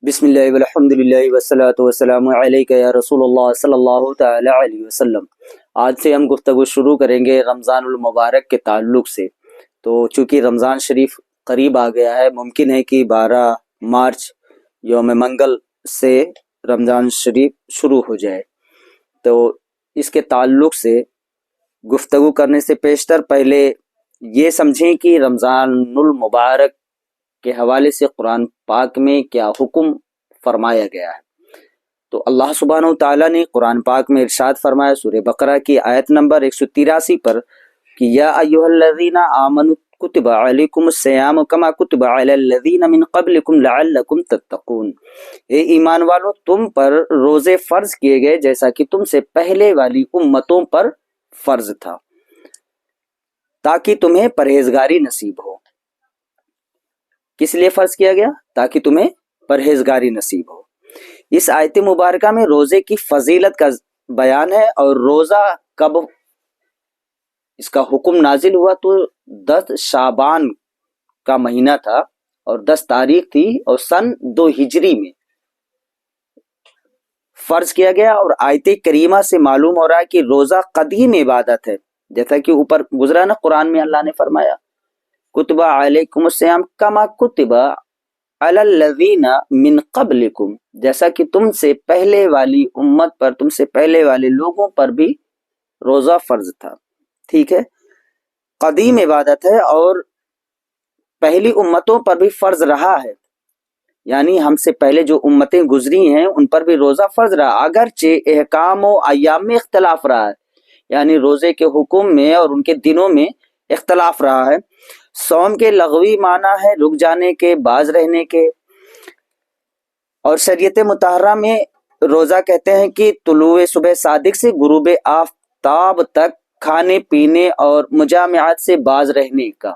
بسم اللہ والحمد للہ والصلاۃ والسلام علیک یا رسول اللہ صلی اللہ تعالی علیہ وسلم۔ آج سے ہم گفتگو شروع کریں گے رمضان المبارک کے تعلق سے۔ تو چونکہ رمضان شریف قریب آ گیا ہے، ممکن ہے کہ 12 مارچ یوم منگل سے رمضان شریف شروع ہو جائے، تو اس کے تعلق سے گفتگو کرنے سے پیشتر پہلے یہ سمجھیں کہ رمضان المبارک کے حوالے سے قرآن پاک میں کیا حکم فرمایا گیا ہے۔ تو اللہ سبحانہ و تعالیٰ نے قرآن پاک میں ارشاد فرمایا سورہ بقرہ کی آیت نمبر 183 پر کہ یا ایھا الذین آمنوا کتب علیکم الصیام کما کتب علی الذین من قبلکم لعلکم تتقون، اے ایمان والو تم پر روزے فرض کیے گئے جیسا کہ تم سے پہلے والی امتوں پر فرض تھا، تاکہ تمہیں پرہیزگاری نصیب ہو۔ کس لیے فرض کیا گیا؟ تاکہ تمہیں پرہیزگاری نصیب ہو۔ اس آیت مبارکہ میں روزے کی فضیلت کا بیان ہے، اور روزہ کب اس کا حکم نازل ہوا تو 10 شعبان کا مہینہ تھا اور 10 تاریخ تھی، اور سن 2 ہجری میں فرض کیا گیا۔ اور آیت کریمہ سے معلوم ہو رہا ہے کہ روزہ قدیم عبادت ہے، جیسا کہ اوپر گزرا نا قرآن میں اللہ نے فرمایا کتب علیکم الصیام کما کتب علی الذین من قبلکم، جیسا کہ تم سے پہلے والی امت پر، تم سے پہلے والے لوگوں پر بھی روزہ فرض تھا۔ ٹھیک ہے، قدیم عبادت ہے اور پہلی امتوں پر بھی فرض رہا ہے، یعنی ہم سے پہلے جو امتیں گزری ہیں ان پر بھی روزہ فرض رہا، اگرچہ احکام و ایام میں اختلاف رہا ہے، یعنی روزے کے حکم میں اور ان کے دنوں میں اختلاف رہا ہے۔ صوم کے لغوی معنی ہے رک جانے کے، باز رہنے کے، اور شریعت مطہرہ میں روزہ کہتے ہیں کہ طلوع صبح صادق سے غروب آفتاب تک کھانے پینے اور مجامعات سے باز رہنے کا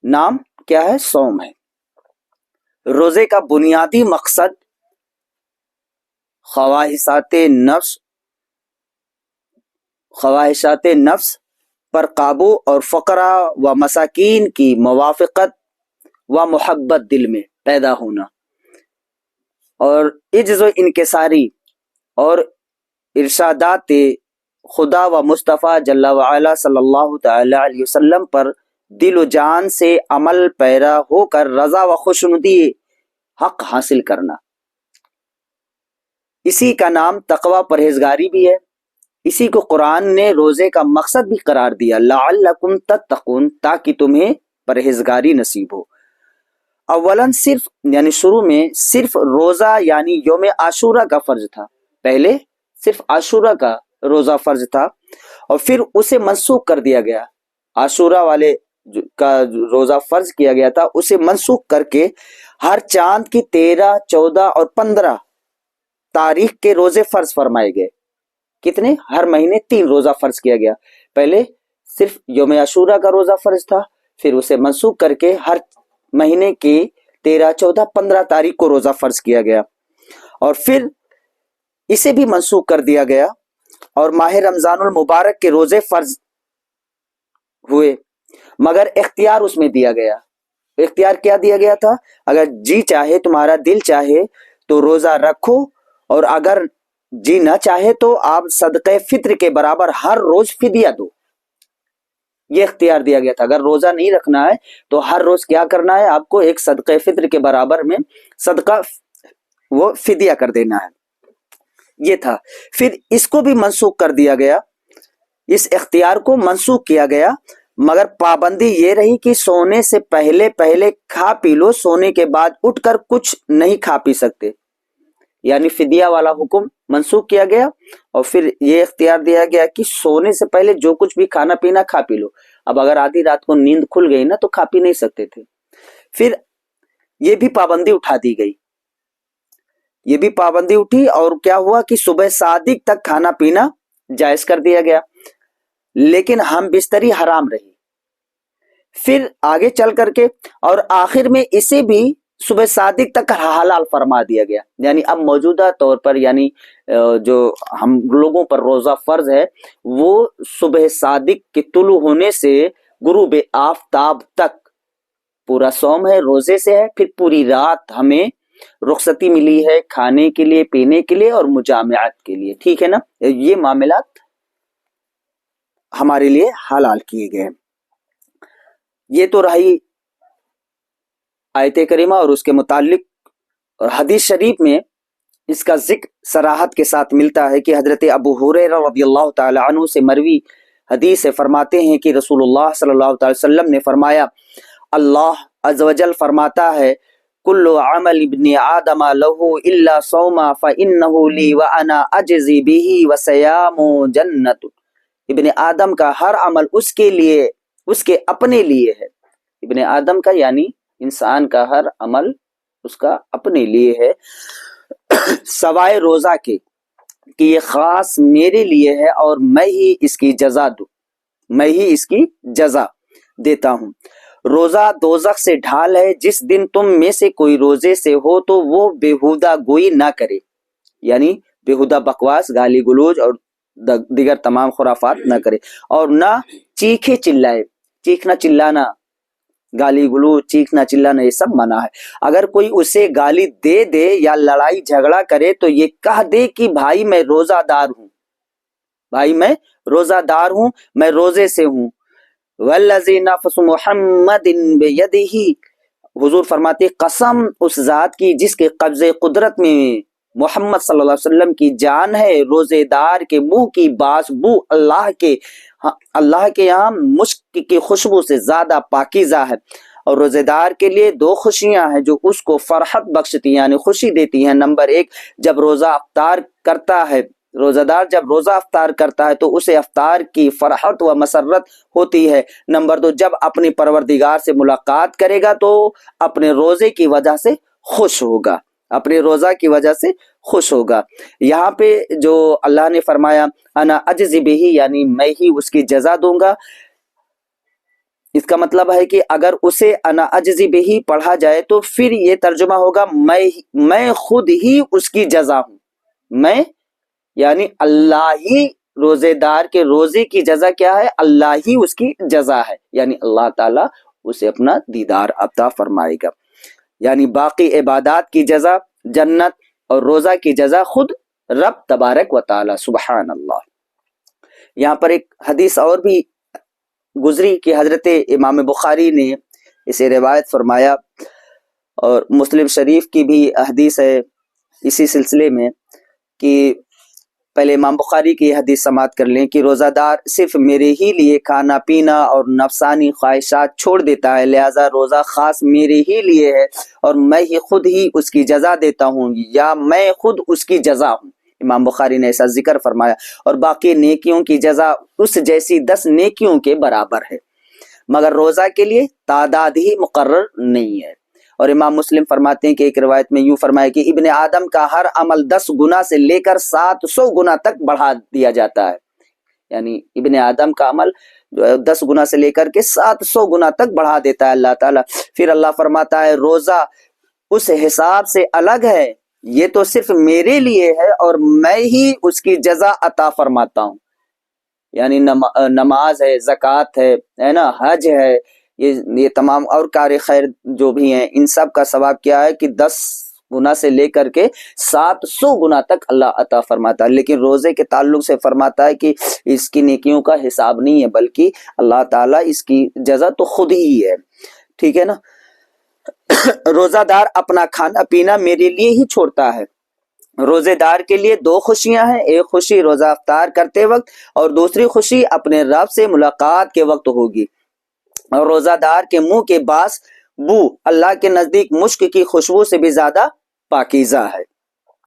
نام کیا ہے؟ صوم ہے۔ روزے کا بنیادی مقصد خواہشات نفس پر قابو اور فقراء و مساکین کی موافقت و محبت دل میں پیدا ہونا، اور عجز و انکساری اور ارشادات خدا و مصطفیٰ جل وعلا صلی اللہ تعالی علیہ وسلم پر دل و جان سے عمل پیرا ہو کر رضا و خوشنودی حق حاصل کرنا۔ اسی کا نام تقوی پرہیزگاری بھی ہے۔ اسی کو قرآن نے روزے کا مقصد بھی قرار دیا، لعلکم تتقون، تاکہ تمہیں پرہیزگاری نصیب ہو۔ اولاً صرف یعنی شروع میں صرف روزہ یعنی یوم عاشورہ کا فرض تھا، پہلے صرف عاشورہ کا روزہ فرض تھا، اور پھر اسے منسوخ کر دیا گیا۔ عاشورہ والے کا روزہ فرض کیا گیا تھا، اسے منسوخ کر کے ہر چاند کی 13، 14 اور 15 تاریخ کے روزے فرض فرمائے گئے۔ کتنے؟ ہر مہینے 3 روزہ فرض کیا گیا۔ پہلے صرف یوم عاشورہ کا روزہ فرض تھا، پھر اسے منسوخ کر کے ہر مہینے کی 13، 14، 15 تاریخ کو روزہ فرض کیا گیا، اور پھر اسے بھی منسوخ کر دیا گیا، اور ماہ رمضان المبارک کے روزے فرض ہوئے، مگر اختیار اس میں دیا گیا۔ اختیار کیا دیا گیا تھا؟ اگر جی چاہے، تمہارا دل چاہے تو روزہ رکھو، اور اگر جی نہ چاہے تو آپ صدقہ فطر کے برابر ہر روز فدیہ دو، یہ اختیار دیا گیا تھا۔ اگر روزہ نہیں رکھنا ہے تو ہر روز کیا کرنا ہے؟ آپ کو ایک صدقہ فطر کے برابر میں صدقہ وہ فدیہ کر دینا ہے، یہ تھا۔ پھر اس کو بھی منسوخ کر دیا گیا، اس اختیار کو منسوخ کیا گیا، مگر پابندی یہ رہی کہ سونے سے پہلے کھا پی لو، سونے کے بعد اٹھ کر کچھ نہیں کھا پی سکتے، یعنی فدیہ والا حکم منسوخ کیا گیا، اور پھر یہ اختیار دیا گیا کہ سونے سے پہلے جو کچھ بھی کھانا پینا کھا پی لو۔ اب اگر آدھی رات کو نیند کھل گئی نا تو کھا پی نہیں سکتے تھے، پھر یہ بھی پابندی اٹھا دی گئی، یہ بھی پابندی اٹھی، اور کیا ہوا کہ صبح صادق تک کھانا پینا جائز کر دیا گیا، لیکن ہم بستری حرام رہی۔ پھر آگے چل کر کے اور آخر میں اسے بھی صبح صادق تک حلال فرما دیا گیا، یعنی اب موجودہ طور پر یعنی جو ہم لوگوں پر روزہ فرض ہے وہ صبح صادق کے طلوع ہونے سے غروب آفتاب تک پورا صوم ہے، روزے سے ہے، پھر پوری رات ہمیں رخصتی ملی ہے کھانے کے لیے پینے کے لیے اور مجامعات کے لیے، ٹھیک ہے نا، یہ معاملات ہمارے لیے حلال کیے گئے ہیں۔ یہ تو رہی آیت کریمہ اور اس کے متعلق حدیث شریف میں اس کا ذکر صراحت کے ساتھ ملتا ہے کہ حضرت ابو ہریرہ رضی اللہ تعالی عنہ سے مروی حدیث سے فرماتے ہیں کہ رسول اللہ صلی اللہ تعالی وسلم نے فرمایا، اللہ عز و جل فرماتا ہے کل عمل ابن آدم لہ الا صوما فانہ لی وانا اجزی بہ وصیام جنت۔ ابن آدم کا ہر عمل اس کے لیے، اس کے اپنے لیے ہے۔ ابن آدم کا یعنی انسان کا ہر عمل اس کا اپنے لیے ہے، سوائے روزہ کے کہ یہ خاص میرے لیے ہے اور میں ہی اس کی جزا دوں، میں ہی اس کی جزا دیتا ہوں۔ روزہ دوزخ سے ڈھال ہے، جس دن تم میں سے کوئی روزے سے ہو تو وہ بیہودہ گوئی نہ کرے، یعنی بیہودہ بکواس، گالی گلوچ اور دیگر تمام خرافات نہ کرے، اور نہ چیخے چلائے۔ چیخنا چلانا، گالی گلوچ، چیخنا چلانا، یہ سب منع ہے۔ اگر کوئی اسے گالی دے دے یا لڑائی جھگڑا کرے تو یہ کہہ دے کہ بھائی میں روزہ دار ہوں، بھائی میں روزہ دار ہوں، میں روزے سے ہوں۔ والذی نفس محمد بیدہ، حضور فرماتے قسم اس ذات کی جس کے قبض قدرت میں محمد صلی اللہ علیہ وسلم کی جان ہے، روزے دار کے منہ کی بو اللہ کے یہاں مشک کی خوشبو سے زیادہ پاکیزہ ہے۔ اور روزے دار کے لیے دو خوشیاں ہیں جو اس کو فرحت بخشتی یعنی خوشی دیتی ہیں۔ نمبر ایک، جب روزہ افطار کرتا ہے، روزہ دار جب روزہ افطار کرتا ہے تو اسے افطار کی فرحت و مسرت ہوتی ہے۔ نمبر دو، جب اپنے پروردگار سے ملاقات کرے گا تو اپنے روزے کی وجہ سے خوش ہوگا، اپنے روزہ کی وجہ سے خوش ہوگا۔ یہاں پہ جو اللہ نے فرمایا انا اجزی بہ، یعنی میں ہی اس کی جزا دوں گا، اس کا مطلب ہے کہ اگر اسے انا اجزی بہ پڑھا جائے تو پھر یہ ترجمہ ہوگا میں خود ہی اس کی جزا ہوں۔ میں یعنی اللہ ہی روزے دار کے روزے کی جزا کیا ہے؟ اللہ ہی اس کی جزا ہے، یعنی اللہ تعالیٰ اسے اپنا دیدار عطا فرمائے گا۔ یعنی باقی عبادات کی جزا جنت اور روزہ کی جزا خود رب تبارک و تعالی، سبحان اللہ۔ یہاں پر ایک حدیث اور بھی گزری کہ حضرت امام بخاری نے اسے روایت فرمایا، اور مسلم شریف کی بھی حدیث ہے اسی سلسلے میں، کہ پہلے امام بخاری کی حدیث سماعت کر لیں کہ روزہ دار صرف میرے ہی لیے کھانا پینا اور نفسانی خواہشات چھوڑ دیتا ہے، لہٰذا روزہ خاص میرے ہی لیے ہے اور میں ہی خود ہی اس کی جزا دیتا ہوں، یا میں خود اس کی جزا ہوں۔ امام بخاری نے ایسا ذکر فرمایا، اور باقی نیکیوں کی جزا اس جیسی 10 نیکیوں کے برابر ہے، مگر روزہ کے لیے تعداد ہی مقرر نہیں ہے۔ اور امام مسلم فرماتے ہیں کہ ایک روایت میں یوں فرمایا کہ ابن آدم کا ہر عمل 10 گنا سے لے کر 700 گنا تک بڑھا دیا جاتا ہے، یعنی ابن آدم کا عمل 10 گنا سے لے کر کے 700 گنا تک بڑھا دیتا ہے اللہ تعالیٰ۔ پھر اللہ فرماتا ہے روزہ اس حساب سے الگ ہے، یہ تو صرف میرے لیے ہے اور میں ہی اس کی جزا عطا فرماتا ہوں، یعنی نماز ہے، زکوٰۃ ہے نا، حج ہے، یہ تمام اور کار خیر جو بھی ہیں، ان سب کا ثواب کیا ہے کہ 10 گنا سے لے کر کے 700 گنا تک اللہ عطا فرماتا ہے۔ لیکن روزے کے تعلق سے فرماتا ہے کہ اس کی نیکیوں کا حساب نہیں ہے، بلکہ اللہ تعالیٰ اس کی جزا تو خود ہی ہے، ٹھیک ہے نا۔ روزہ دار اپنا کھانا پینا میرے لیے ہی چھوڑتا ہے۔ روزے دار کے لیے 2 خوشیاں ہیں، ایک خوشی روزہ افطار کرتے وقت اور دوسری خوشی اپنے رب سے ملاقات کے وقت ہوگی۔ اور روزہ دار کے منہ کے باس بو اللہ کے نزدیک مشک کی خوشبو سے بھی زیادہ پاکیزہ ہے۔